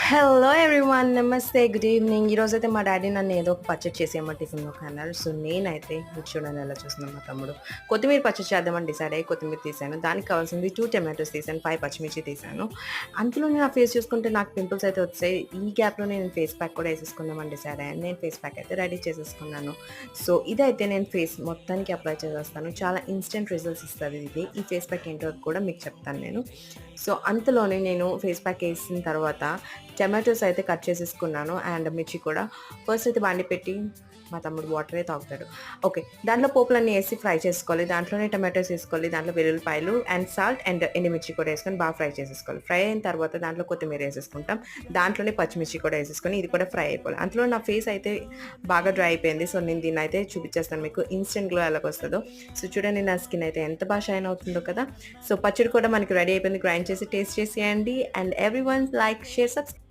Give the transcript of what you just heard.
Hello everyone. నమస్తే. Good evening. ఈరోజైతే మా డ్యాడీ నన్ను ఏదో ఒక పచ్చడి చేసేయమని టిఫిన్‌లోకి అన్నారు. సో, నేనైతే ఇది చూడండి ఎలా చూస్తున్నాడు మా తమ్ముడు. కొత్తిమీర పచ్చడి చేద్దామని డిసైడ్ అయ్యి కొత్తిమీర తీశాను. దానికి కావాల్సింది 2 టొమాటోస్ తీశాను, 5 పచ్చిమిర్చి తీశాను. అంతలోనే నా ఫేస్ చూసుకుంటే నాకు పింపుల్స్ అయితే వచ్చాయి. ఈ గ్యాప్‌లోనే నేను ఫేస్ ప్యాక్ కూడా ఏసేసుకుందామని డిసైడ్ అయ్యాను. నేను ఫేస్ ప్యాక్ అయితే రెడీ చేసేసుకున్నాను. సో, ఇదైతే నేను ఫేస్ మొత్తానికి అప్లై చేసేస్తాను. చాలా ఇన్‌స్టంట్ రిజల్ట్స్ ఇస్తది ఇది. ఈ ఫేస్ ప్యాక్ ఏంటో కూడా మీకు చెప్తాను నేను. సో, అంతలోనే నేను ఫేస్ ప్యాక్ ఏసిన తర్వాత టమాటోస్ అయితే కట్ చేసేసుకున్నాను అండ్ మిర్చి కూడా. ఫస్ట్ అయితే బాండి పెట్టి మా తమ్ముడు వాటరే తాగుతాడు. ఓకే. దాంట్లో పోపులన్నీ ఏసి ఫ్రై చేసుకోవాలి. దాంట్లోనే టమాటోస్ ఏసుకోవాలి. దాంట్లో వెల్లుల్లిపాయలు అండ్ సాల్ట్ అండ్ ఎండుమిర్చి కూడా ఏసుకొని బాగా ఫ్రై చేసేసుకోవాలి. ఫ్రై అయిన తర్వాత దాంట్లో కొత్తిమీర ఏసేసుకుంటాం. దాంట్లోనే పచ్చిమిర్చి కూడా ఏసేసుకొని ఇది కూడా ఫ్రై అయిపోవాలి. అంతలో నా ఫేస్ అయితే బాగా డ్రై అయిపోయింది. సో, నేను దీన్నయితే చూపిచ్చేస్తాను మీకు ఇన్‌స్టంట్ గ్లో ఎలాగొస్తదో. సో, చూడండి నా స్కిన్ అయితే ఎంత బా షైన్ అవుతుందో కదా! సో, పచ్చడి కూడా మనకి రెడీ అయిపోయింది. గ్రైండ్ చేసి టేస్ట్ చేసేయండి. And everyone like, share, subscribe.